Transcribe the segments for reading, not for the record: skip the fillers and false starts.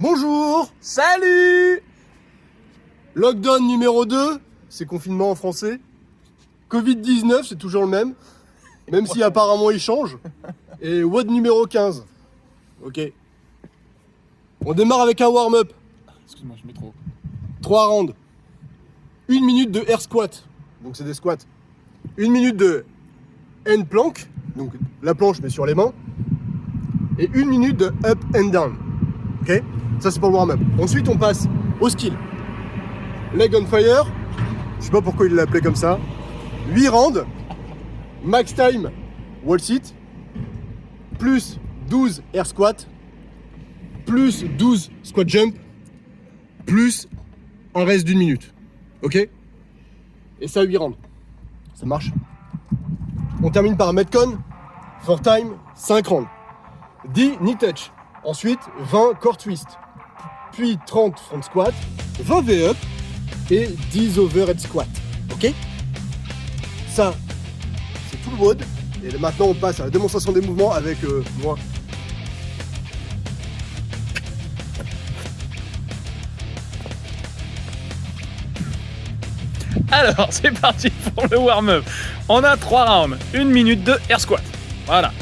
Bonjour. Salut. Lockdown numéro 2, c'est confinement en français. Covid-19, c'est toujours le même si apparemment il change. Et WOD numéro 15. Ok. On démarre avec un warm-up. Excuse-moi, je mets trop. 3 rounds. 1 minute de air squat. Donc c'est des squats. 1 minute de hand plank. Donc la planche mais sur les mains. Et 1 minute de up and down. Ok. Ça c'est pour le warm-up. Ensuite on passe au skill. Leg on fire. Je sais pas pourquoi il l'a appelé comme ça. 8 rounds. Max time wall sit. Plus 12 air squat. Plus 12 squat jump. Plus un reste d'1 minute. Ok. Et ça 8 rounds. Ça marche. On termine par un metcon. For time 5 rounds. 10 knee touch. Ensuite 20 core twist. Puis 30 front squat. 20 V-up. Et 10 overhead squat. Ok. Ça, c'est tout le WOD. Et maintenant on passe à la démonstration des mouvements avec moi. Alors, c'est parti pour le warm-up. On a 3 rounds, 1 minute de air squat. Voilà.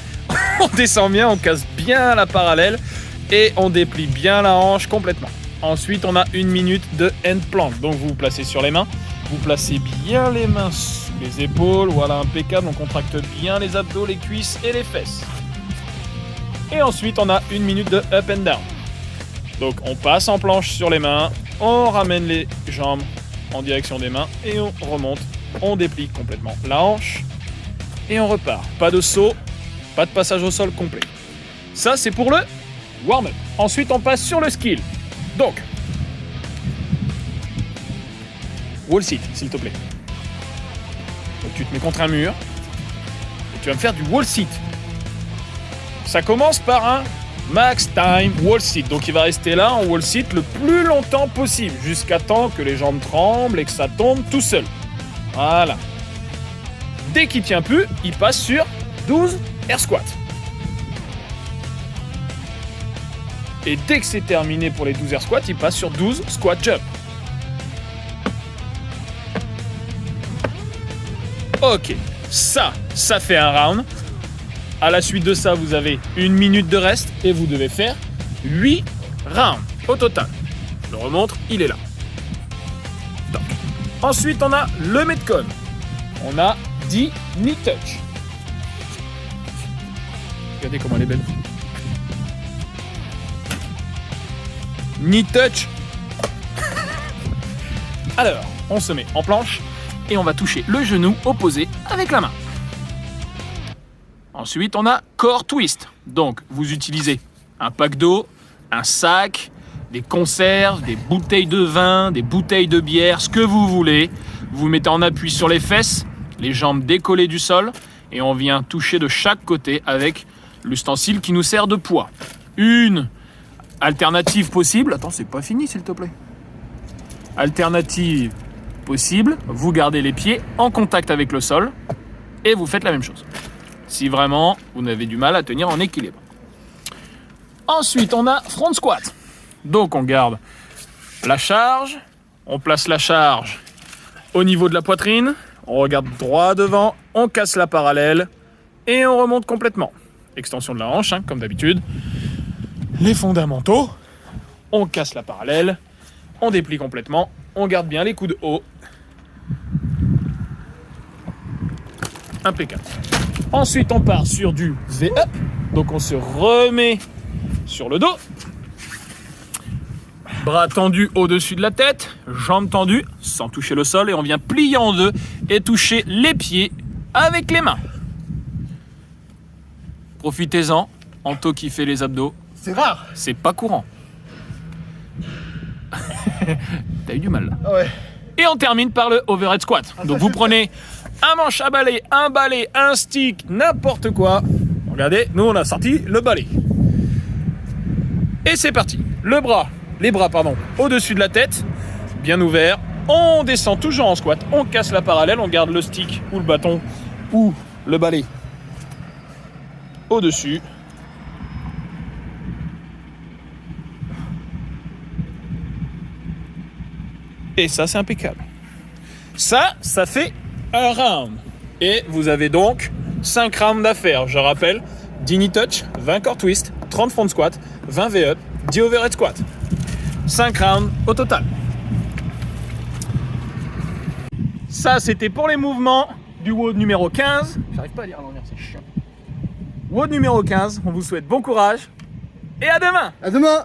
On descend bien, on casse bien la parallèle et on déplie bien la hanche complètement. Ensuite, on a 1 minute de hand plank. Donc, vous vous placez sur les mains. Vous placez bien les mains sous les épaules. Voilà, impeccable. On contracte bien les abdos, les cuisses et les fesses. Et ensuite, on a 1 minute de up and down. Donc, on passe en planche sur les mains. On ramène les jambes en direction des mains et on remonte. On déplie complètement la hanche et on repart. Pas de saut, pas de passage au sol complet. Ça, c'est pour le warm-up. Ensuite, on passe sur le skill. Donc, wall sit, s'il te plaît. Donc, tu te mets contre un mur et tu vas me faire du wall sit. Ça commence par un max time wall sit. Donc, il va rester là en wall sit le plus longtemps possible, jusqu'à temps que les jambes tremblent et que ça tombe tout seul. Voilà. Dès qu'il tient plus, il passe sur 12 air squats. Et dès que c'est terminé pour les 12 air squats, il passe sur 12 squat jump. Ok, ça fait un round. À la suite de ça, vous avez 1 minute de reste et vous devez faire 8 rounds au total. Je le remontre, il est là. Donc. Ensuite, on a le metcon. On a 10 knee touch. Regardez comment elle est belle. Knee touch. Alors, on se met en planche et on va toucher le genou opposé avec la main. Ensuite, on a core twist. Donc, vous utilisez un pack d'eau, un sac, des conserves, des bouteilles de vin, des bouteilles de bière, ce que vous voulez. Vous vous mettez en appui sur les fesses, les jambes décollées du sol et on vient toucher de chaque côté avec l'ustensile qui nous sert de poids. Une alternative possible. Attends, c'est pas fini, s'il te plaît. Alternative possible, vous gardez les pieds en contact avec le sol et vous faites la même chose. Si vraiment vous avez du mal à tenir en équilibre. Ensuite, on a front squat. Donc, on garde la charge. On place la charge au niveau de la poitrine. On regarde droit devant. On casse la parallèle. Et on remonte complètement. Extension de la hanche, hein, comme d'habitude. Les fondamentaux. On casse la parallèle. On déplie complètement. On garde bien les coudes hauts. Impeccable. Ensuite, on part sur du V-up. Donc, on se remet sur le dos. Bras tendus au-dessus de la tête. Jambes tendues sans toucher le sol. Et on vient plier en deux et toucher les pieds avec les mains. Profitez-en. Anto qui fait les abdos. C'est rare. C'est pas courant. T'as eu du mal là. Ouais. Et on termine par le overhead squat. Donc vous prenez un manche à balai, un stick, n'importe quoi. Regardez, nous on a sorti le balai. Et c'est parti. Les bras au-dessus de la tête, bien ouverts. On descend toujours en squat. On casse la parallèle, on garde le stick ou le bâton ou le balai au-dessus. Et ça, c'est impeccable. Ça fait un round. Et vous avez donc 5 rounds d'affaires. Je rappelle, 10 knee touch, 20 core twist, 30 front squat, 20 V-up, 10 overhead squat. 5 rounds au total. Ça, c'était pour les mouvements du WOD numéro 15. J'arrive pas à lire à l'envers, c'est chiant. WOD numéro 15, on vous souhaite bon courage et à demain. À demain.